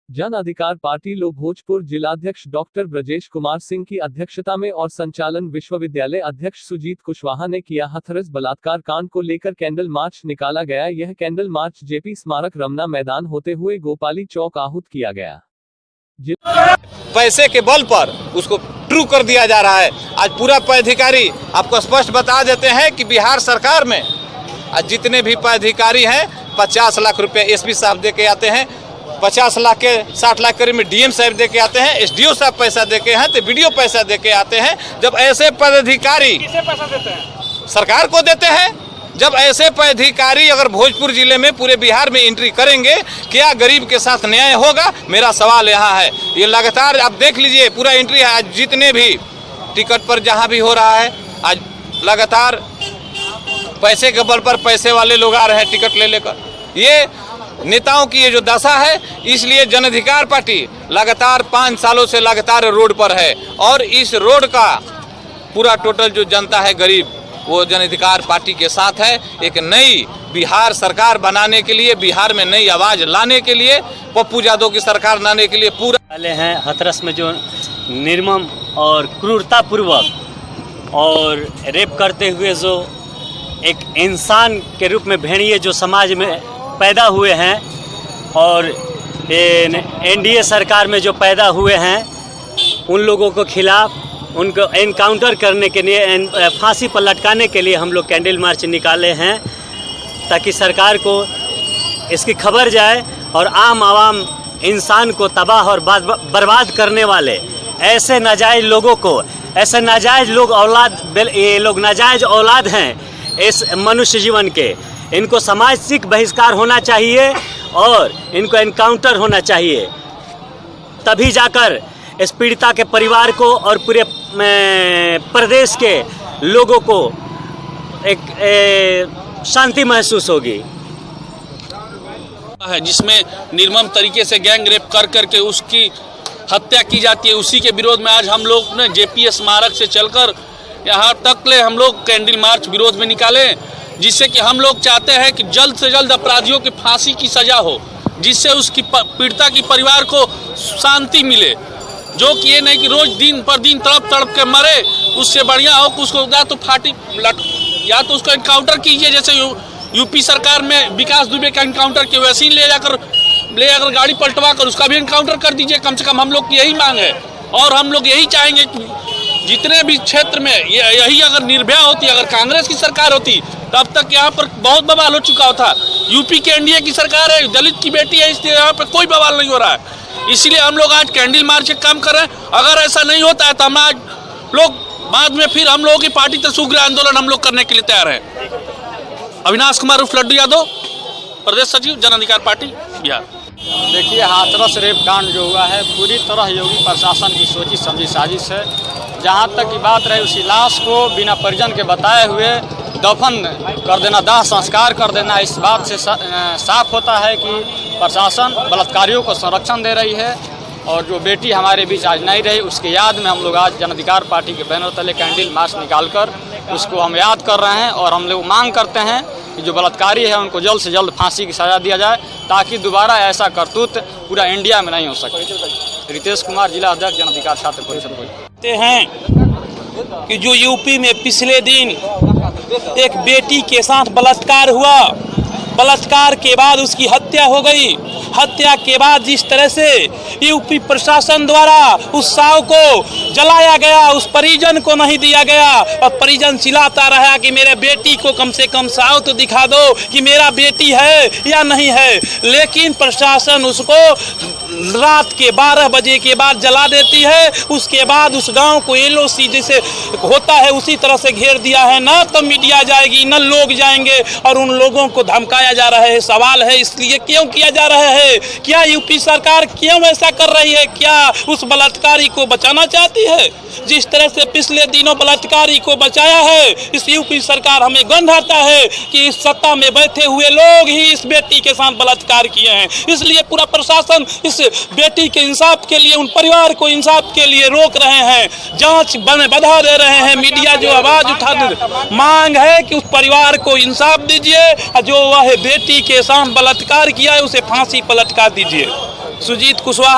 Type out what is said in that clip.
जन अधिकार पार्टी लो भोजपुर जिलाध्यक्ष डॉक्टर ब्रजेश कुमार सिंह की अध्यक्षता में और संचालन विश्वविद्यालय अध्यक्ष सुजीत कुशवाहा ने किया। हाथरस बलात्कार कांड को लेकर कैंडल मार्च निकाला गया। यह कैंडल मार्च जेपी स्मारक रमना मैदान होते हुए गोपाली चौक आहूत किया गया। पैसे के बल पर उसको ट्रू कर दिया जा रहा है। आज पूरा पदाधिकारी आपको स्पष्ट बता देते हैं कि बिहार सरकार में आज जितने भी पदाधिकारी हैं 50 लाख रुपए एसपी साहब दे के आते हैं, 50 लाख के 60 लाख करीब में डीएम साहब दे के आते हैं, एसडीओ साहब पैसा दे के हैं तो वीडियो पैसा दे के आते हैं। जब ऐसे पदाधिकारी किसे पैसा देते हैं? सरकार को देते हैं। जब ऐसे पदाधिकारी अगर भोजपुर जिले में पूरे बिहार में एंट्री करेंगे, क्या गरीब के साथ न्याय होगा? मेरा सवाल यहाँ है। ये लगातार आप देख लीजिए पूरा एंट्री है। आज जितने भी टिकट पर जहाँ भी हो रहा है, आज लगातार पैसे के बल पर पैसे वाले लोग आ रहे हैं टिकट ले लेकर। ये नेताओं की ये जो दशा है, इसलिए जन अधिकार पार्टी लगातार 5 सालों से लगातार रोड पर है और इस रोड का पूरा टोटल जो जनता है गरीब, वो जन अधिकार पार्टी के साथ है। एक नई बिहार सरकार बनाने के लिए, बिहार में नई आवाज लाने के लिए, पप्पू यादव की सरकार लाने के लिए पूरा वाले हैं। हाथरस में जो निर्मम और क्रूरतापूर्वक और रेप करते हुए जो एक इंसान के रूप में भेड़िए जो समाज में पैदा हुए हैं और एनडीए सरकार में जो पैदा हुए हैं, उन लोगों को खिलाफ उनको एनकाउंटर करने के लिए, फांसी पर लटकाने के लिए हम लोग कैंडल मार्च निकाले हैं, ताकि सरकार को इसकी खबर जाए और आम आवाम इंसान को तबाह और बर्बाद करने वाले ऐसे नाजायज़ लोगों को, ऐसे नाजायज़ लोग औलाद, ये लोग नाजायज़ औलाद हैं इस मनुष्य जीवन के, इनको सामाजिक बहिष्कार होना चाहिए और इनको एनकाउंटर होना चाहिए। तभी जाकर इस पीड़िता के परिवार को और पूरे प्रदेश के लोगों को एक शांति महसूस होगी। जिसमें निर्मम तरीके से गैंग रेप कर करके उसकी हत्या की जाती है, उसी के विरोध में आज हम लोग ने जेपी स्मारक से चलकर यहाँ तक ले हम लोग कैंडल मार्च विरोध में निकाले, जिससे कि हम लोग चाहते हैं कि जल्द से जल्द अपराधियों की फांसी की सजा हो, जिससे उसकी पीड़िता की परिवार को शांति मिले। जो कि ये नहीं कि रोज दिन पर दिन तड़प तड़प के मरे, उससे बढ़िया हो कि उसको या तो या तो उसको एनकाउंटर कीजिए, जैसे यूपी सरकार में विकास दुबे का एनकाउंटर किया, वैसे ही ले जाकर गाड़ी पलटवा कर उसका भी एनकाउंटर कर दीजिए। कम से कम हम लोग की यही मांग है और हम लोग यही चाहेंगे कि जितने भी क्षेत्र में यही अगर निर्भया होती, अगर कांग्रेस की सरकार होती, तब तक यहाँ पर बहुत बवाल हो चुका था। यूपी के एनडीए की सरकार है, दलित की बेटी है, इसलिए यहाँ पर कोई बवाल नहीं हो रहा है। इसीलिए हम लोग आज कैंडल मार्च का काम कर रहे हैं। अगर ऐसा नहीं होता है तो हम आज लोग बाद में फिर हम लोगों की पार्टी तक उग्र आंदोलन हम लोग करने के लिए तैयार है। अविनाश कुमार उर्फ लड्डू यादव, प्रदेश सचिव जन अधिकार पार्टी बिहार। देखिए, हाथरस रेप कांड जो हुआ है पूरी तरह योगी प्रशासन की सोची समझी साजिश है। जहाँ तक की बात रही, उसी लाश को बिना परिजन के बताए हुए दफन कर देना, दाह संस्कार कर देना, इस बात से साफ होता है कि प्रशासन बलात्कारियों को संरक्षण दे रही है। और जो बेटी हमारे बीच आज नहीं रही, उसके याद में हम लोग आज जन अधिकार पार्टी के बैनर तले कैंडल मार्च निकालकर उसको हम याद कर रहे हैं। और हम लोग मांग करते हैं कि जो बलात्कारी है उनको जल्द से जल्द फांसी की सजा दिया जाए, ताकि दोबारा ऐसा करतूत पूरा इंडिया में नहीं हो सके। रितेश कुमार, जिला अध्यक्ष जन अधिकार छात्र परिषद। हैं कि जो यूपी में पिछले दिन एक बेटी के साथ बलात्कार हुआ, बलात्कार के बाद उसकी हत्या हो गई, हत्या के बाद जिस तरह से यूपी प्रशासन द्वारा उस शव को जलाया गया, उस परिजन को नहीं दिया गया और परिजन चिल्लाता रहा कि मेरे बेटी को कम से कम शव तो दिखा दो कि मेरा बेटी है या नहीं है। लेकिन प्रशासन उसको रात के 12 बजे के बाद जला देती है। उसके बाद उस गांव को एलओसी जैसे होता है उसी तरह से घेर दिया है। न तो मीडिया जाएगी, न लोग जाएंगे और उन लोगों को धमकाया जा रहा है। सवाल है इसलिए क्यों किया जा रहा है? क्या यूपी सरकार क्यों ऐसा कर रही है? क्या उस बलात्कारी को बचाना चाहती है? जिस तरह से पिछले दिनों बलात्कारी को बचाया है, इस यूपी सरकार हमें गंध आता है कि इस सत्ता में बैठे हुए लोग ही इस बेटी के साथ बलात्कार किए हैं। इसलिए पूरा प्रशासन इस बेटी के इंसाफ के लिए, उन परिवार को इंसाफ के लिए रोक रहे हैं, जांच बढ़ा दे रहे हैं। मीडिया जो आवाज उठा दे, मांग है कि उस परिवार को इंसाफ दीजिए, जो वह बेटी के साथ बलात्कार किया है उसे फांसी पर लटका दीजिए। सुजीत कुशवाहा